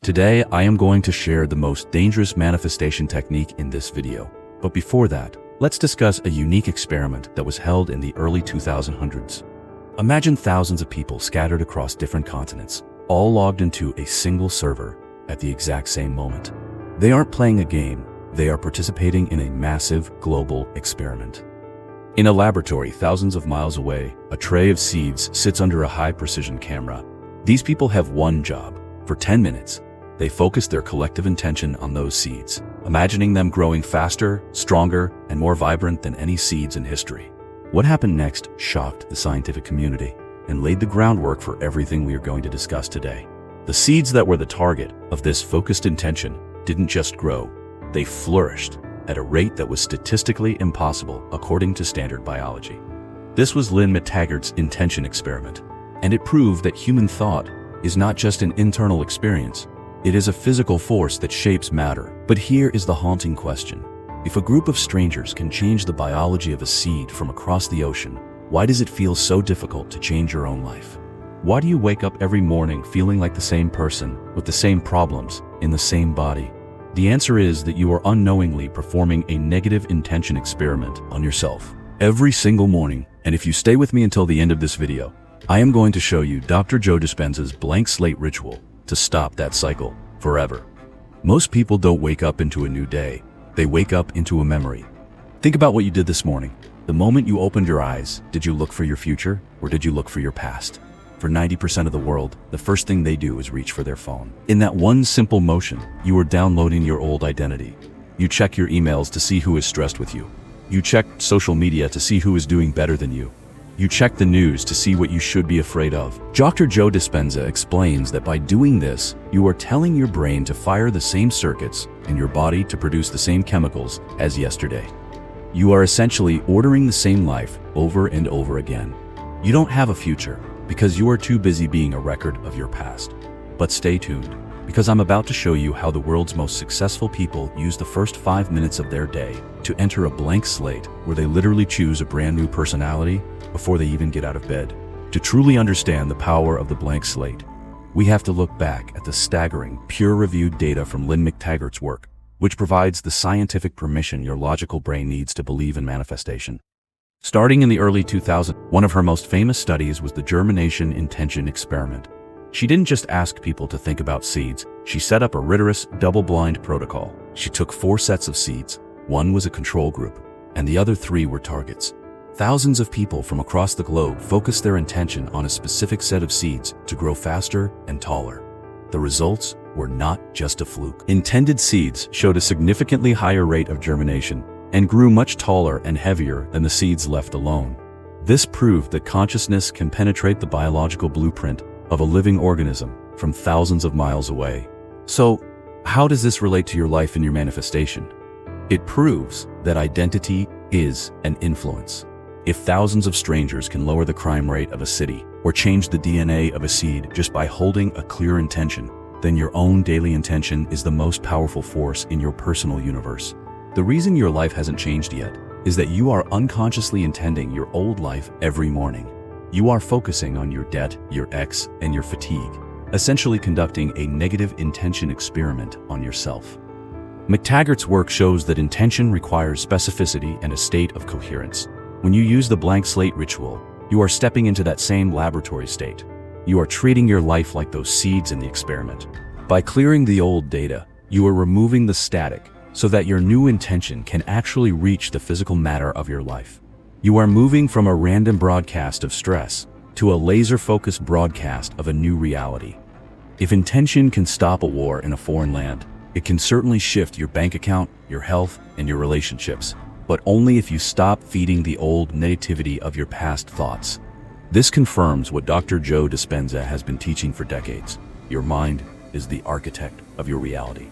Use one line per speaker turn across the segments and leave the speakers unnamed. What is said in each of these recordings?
Today, I am going to share the most dangerous manifestation technique in this video. But before that, let's discuss a unique experiment that was held in the early 2000s. Imagine thousands of people scattered across different continents, all logged into a single server at the exact same moment. They aren't playing a game, they are participating in a massive global experiment. In a laboratory thousands of miles away, a tray of seeds sits under a high-precision camera. These people have one job. For 10 minutes, they focus their collective intention on those seeds, imagining them growing faster, stronger, and more vibrant than any seeds in history. What happened next shocked the scientific community and laid the groundwork for everything we are going to discuss today. The seeds that were the target of this focused intention didn't just grow, they flourished at a rate that was statistically impossible according to standard biology. This was Lynne McTaggart's intention experiment, and it proved that human thought is not just an internal experience, it is a physical force that shapes matter. But here is the haunting question. If a group of strangers can change the biology of a seed from across the ocean, why does it feel so difficult to change your own life? Why do you wake up every morning feeling like the same person, with the same problems, in the same body? The answer is that you are unknowingly performing a negative intention experiment on yourself every single morning. And if you stay with me until the end of this video, I am going to show you Dr. Joe Dispenza's blank slate ritual to stop that cycle forever. Most people don't wake up into a new day, they wake up into a memory. Think about what you did this morning. The moment you opened your eyes, did you look for your future or did you look for your past? For 90% of the world, the first thing they do is reach for their phone. In that one simple motion, you are downloading your old identity. You check your emails to see who is stressed with you. You check social media to see who is doing better than you. You check the news to see what you should be afraid of. Dr. Joe Dispenza explains that by doing this, you are telling your brain to fire the same circuits and your body to produce the same chemicals as yesterday. You are essentially ordering the same life over and over again. You don't have a future because you are too busy being a record of your past. But stay tuned, because I'm about to show you how the world's most successful people use the first 5 minutes of their day to enter a blank slate where they literally choose a brand new personality before they even get out of bed. To truly understand the power of the blank slate, we have to look back at the staggering, peer-reviewed data from Lynne McTaggart's work, which provides the scientific permission your logical brain needs to believe in manifestation. Starting in the early 2000s, one of her most famous studies was the germination intention experiment. She didn't just ask people to think about seeds, she set up a rigorous, double-blind protocol. She took 4 sets of seeds. One was a control group, and the other 3 were targets. Thousands of people from across the globe focused their intention on a specific set of seeds to grow faster and taller. The results were not just a fluke. Intended seeds showed a significantly higher rate of germination and grew much taller and heavier than the seeds left alone. This proved that consciousness can penetrate the biological blueprint of a living organism from thousands of miles away. So, how does this relate to your life and your manifestation? It proves that identity is an influence. If thousands of strangers can lower the crime rate of a city or change the DNA of a seed just by holding a clear intention, then your own daily intention is the most powerful force in your personal universe. The reason your life hasn't changed yet is that you are unconsciously intending your old life every morning. You are focusing on your debt, your ex, and your fatigue, essentially conducting a negative intention experiment on yourself. McTaggart's work shows that intention requires specificity and a state of coherence. When you use the blank slate ritual, you are stepping into that same laboratory state. You are treating your life like those seeds in the experiment. By clearing the old data, you are removing the static so that your new intention can actually reach the physical matter of your life. You are moving from a random broadcast of stress to a laser-focused broadcast of a new reality. If intention can stop a war in a foreign land, it can certainly shift your bank account, your health, and your relationships, but only if you stop feeding the old negativity of your past thoughts. This confirms what Dr. Joe Dispenza has been teaching for decades. Your mind is the architect of your reality.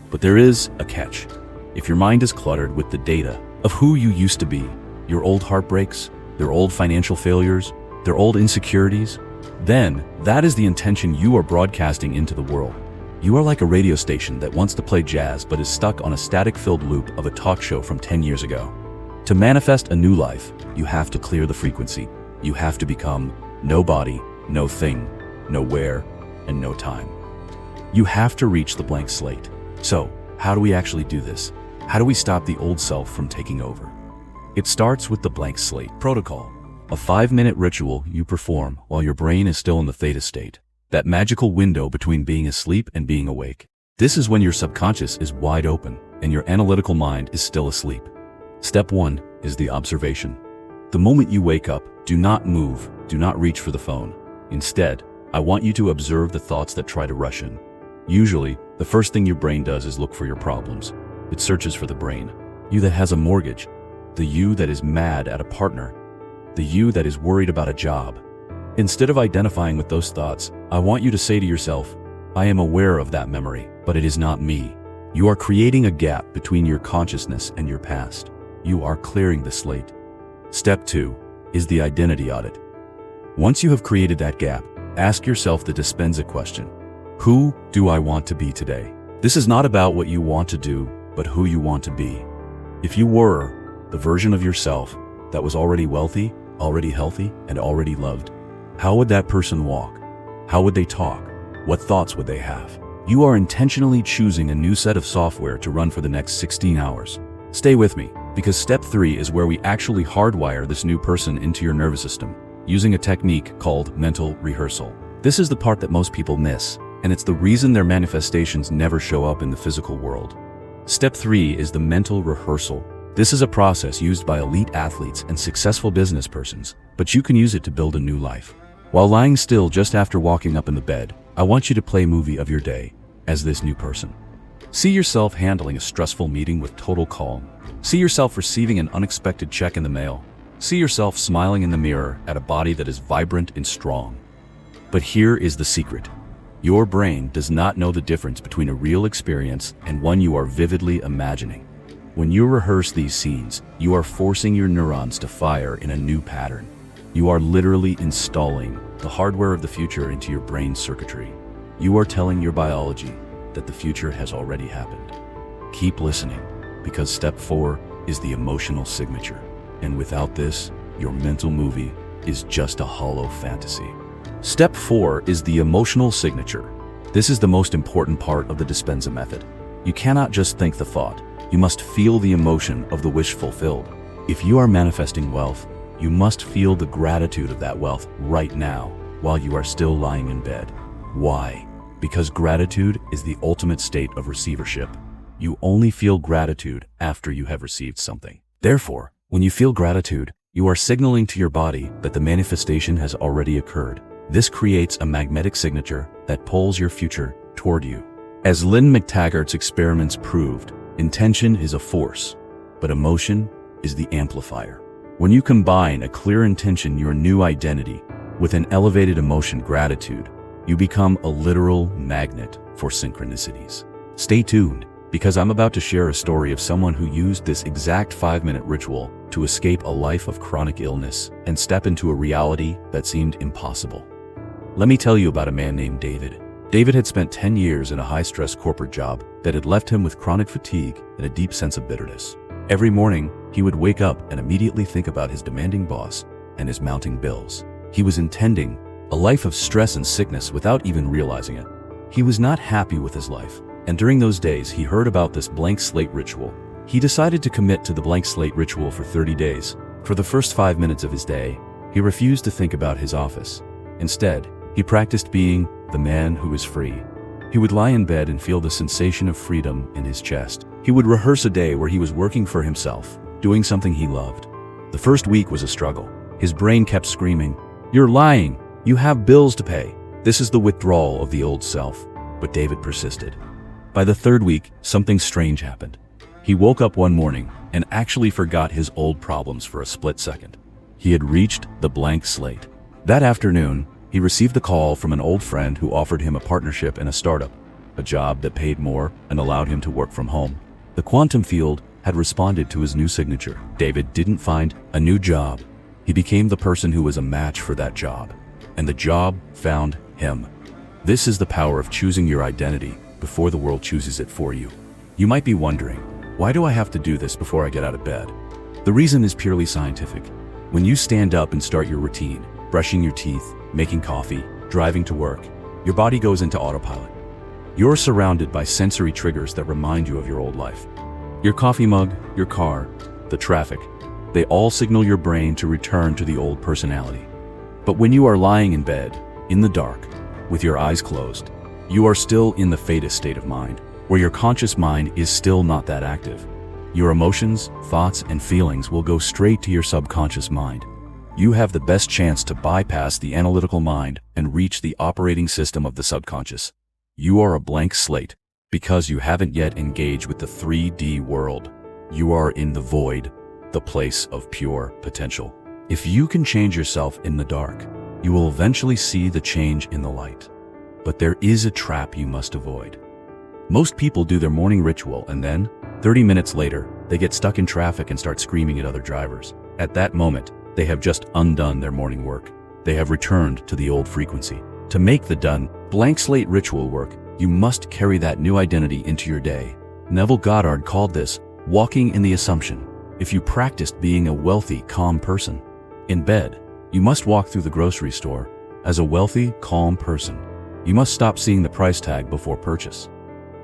But there is a catch. If your mind is cluttered with the data of who you used to be, your old heartbreaks, their old financial failures, their old insecurities, then that is the intention you are broadcasting into the world. You are like a radio station that wants to play jazz but is stuck on a static-filled loop of a talk show from 10 years ago. To manifest a new life, you have to clear the frequency. You have to become no body, no thing, no where, and no time. You have to reach the blank slate. So, how do we actually do this? How do we stop the old self from taking over? It starts with the blank slate protocol, a 5-minute ritual you perform while your brain is still in the theta state, that magical window between being asleep and being awake. This is when your subconscious is wide open and your analytical mind is still asleep. Step 1 is the observation. The moment you wake up, do not move, do not reach for the phone. Instead, I want you to observe the thoughts that try to rush in. Usually, the first thing your brain does is look for your problems. It searches for the brain. You that has a mortgage, the you that is mad at a partner, the you that is worried about a job. Instead of identifying with those thoughts, I want you to say to yourself, I am aware of that memory, but it is not me. You are creating a gap between your consciousness and your past. You are clearing the slate. Step 2 is the identity audit. Once you have created that gap, ask yourself the Dispenza question. Who do I want to be today? This is not about what you want to do, but who you want to be. If you were the version of yourself that was already wealthy, already healthy, and already loved, how would that person walk? How would they talk? What thoughts would they have? You are intentionally choosing a new set of software to run for the next 16 hours. Stay with me, because step 3 is where we actually hardwire this new person into your nervous system, using a technique called mental rehearsal. This is the part that most people miss, and it's the reason their manifestations never show up in the physical world. Step 3 is the mental rehearsal. This is a process used by elite athletes and successful business persons, but you can use it to build a new life. While lying still just after walking up in the bed, I want you to play a movie of your day as this new person. See yourself handling a stressful meeting with total calm. See yourself receiving an unexpected check in the mail. See yourself smiling in the mirror at a body that is vibrant and strong. But here is the secret. Your brain does not know the difference between a real experience and one you are vividly imagining. When you rehearse these scenes, you are forcing your neurons to fire in a new pattern. You are literally installing the hardware of the future into your brain circuitry. You are telling your biology that the future has already happened. Keep listening, because step 4 is the emotional signature. And without this, your mental movie is just a hollow fantasy. Step 4 is the emotional signature. This is the most important part of the Dispenza method. You cannot just think the thought. You must feel the emotion of the wish fulfilled. If you are manifesting wealth, you must feel the gratitude of that wealth right now, while you are still lying in bed. Why? Because gratitude is the ultimate state of receivership. You only feel gratitude after you have received something. Therefore, when you feel gratitude, you are signaling to your body that the manifestation has already occurred. This creates a magnetic signature that pulls your future toward you. As Lynne McTaggart's experiments proved, intention is a force, but emotion is the amplifier. When you combine a clear intention, your new identity, with an elevated emotion, gratitude, you become a literal magnet for synchronicities. Stay tuned, because I'm about to share a story of someone who used this exact 5-minute ritual to escape a life of chronic illness and step into a reality that seemed impossible. Let me tell you about a man named David. David had spent 10 years in a high-stress corporate job that had left him with chronic fatigue and a deep sense of bitterness. Every morning, he would wake up and immediately think about his demanding boss and his mounting bills. He was intending a life of stress and sickness without even realizing it. He was not happy with his life, and during those days, he heard about this blank slate ritual. He decided to commit to the blank slate ritual for 30 days. For the first 5 minutes of his day, he refused to think about his office. Instead, he practiced being the man who is free. He would lie in bed and feel the sensation of freedom in his chest. He would rehearse a day where he was working for himself, doing something he loved. The first week was a struggle. His brain kept screaming, "You're lying! You have bills to pay." This is the withdrawal of the old self. But David persisted. By the 3rd week, something strange happened. He woke up one morning and actually forgot his old problems for a split second. He had reached the blank slate. That afternoon, he received a call from an old friend who offered him a partnership in a startup, a job that paid more and allowed him to work from home. The quantum field had responded to his new signature. David didn't find a new job. He became the person who was a match for that job, and the job found him. This is the power of choosing your identity before the world chooses it for you. You might be wondering, why do I have to do this before I get out of bed? The reason is purely scientific. When you stand up and start your routine, brushing your teeth, making coffee, driving to work, your body goes into autopilot. You're surrounded by sensory triggers that remind you of your old life. Your coffee mug, your car, the traffic, they all signal your brain to return to the old personality. But when you are lying in bed, in the dark, with your eyes closed, you are still in the Theta state of mind, where your conscious mind is still not that active. Your emotions, thoughts, and feelings will go straight to your subconscious mind. You have the best chance to bypass the analytical mind and reach the operating system of the subconscious. You are a blank slate because you haven't yet engaged with the 3D world. You are in the void, the place of pure potential. If you can change yourself in the dark, you will eventually see the change in the light. But there is a trap you must avoid. Most people do their morning ritual and then, 30 minutes later, they get stuck in traffic and start screaming at other drivers. At that moment, they have just undone their morning work. They have returned to the old frequency. To make the done, blank slate ritual work, you must carry that new identity into your day. Neville Goddard called this walking in the assumption. If you practiced being a wealthy, calm person, in bed, you must walk through the grocery store as a wealthy, calm person. You must stop seeing the price tag before purchase.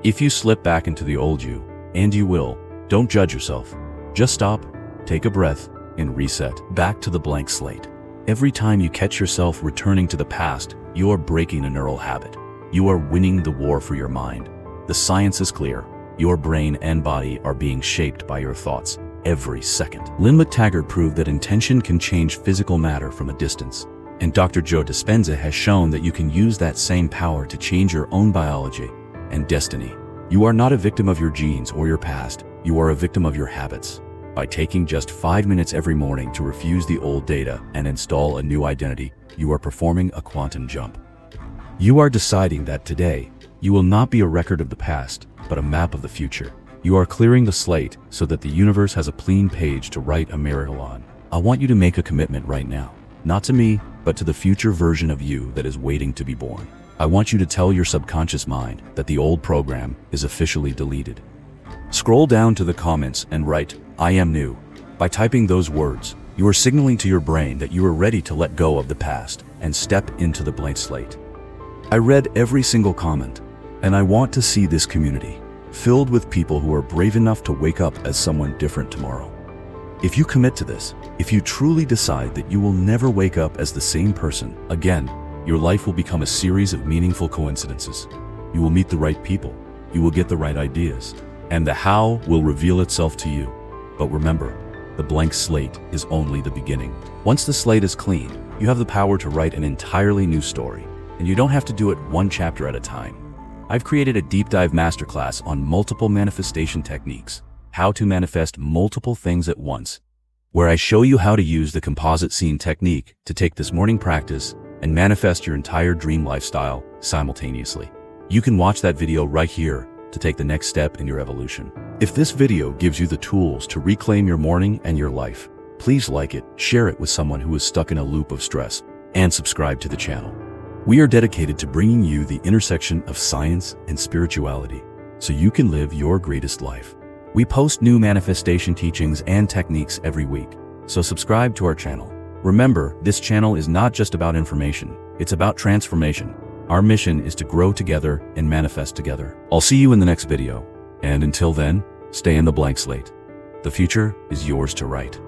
If you slip back into the old you, and you will, don't judge yourself. Just stop, take a breath, and reset back to the blank slate. Every time you catch yourself returning to the past, you are breaking a neural habit. You are winning the war for your mind. The science is clear. Your brain and body are being shaped by your thoughts every second. Lynne McTaggart proved that intention can change physical matter from a distance. And Dr. Joe Dispenza has shown that you can use that same power to change your own biology and destiny. You are not a victim of your genes or your past. You are a victim of your habits. By taking just 5 minutes every morning to refuse the old data and install a new identity, you are performing a quantum jump. You are deciding that today, you will not be a record of the past, but a map of the future. You are clearing the slate so that the universe has a clean page to write a miracle on. I want you to make a commitment right now, not to me, but to the future version of you that is waiting to be born. I want you to tell your subconscious mind that the old program is officially deleted. Scroll down to the comments and write, "I am new." By typing those words, you are signaling to your brain that you are ready to let go of the past and step into the blank slate. I read every single comment, and I want to see this community filled with people who are brave enough to wake up as someone different tomorrow. If you commit to this, if you truly decide that you will never wake up as the same person again, your life will become a series of meaningful coincidences. You will meet the right people, you will get the right ideas, and the how will reveal itself to you. But remember, the blank slate is only the beginning. Once the slate is clean, you have the power to write an entirely new story, and you don't have to do it one chapter at a time. I've created a deep dive masterclass on multiple manifestation techniques, how to manifest multiple things at once, where I show you how to use the composite scene technique to take this morning practice and manifest your entire dream lifestyle simultaneously. You can watch that video right here to take the next step in your evolution. If this video gives you the tools to reclaim your morning and your life, please like it, share it with someone who is stuck in a loop of stress, and subscribe to the channel. We are dedicated to bringing you the intersection of science and spirituality so you can live your greatest life. We post new manifestation teachings and techniques every week, so subscribe to our channel. Remember, this channel is not just about information, it's about transformation. Our mission is to grow together and manifest together. I'll see you in the next video, and until then, stay in the blank slate. The future is yours to write.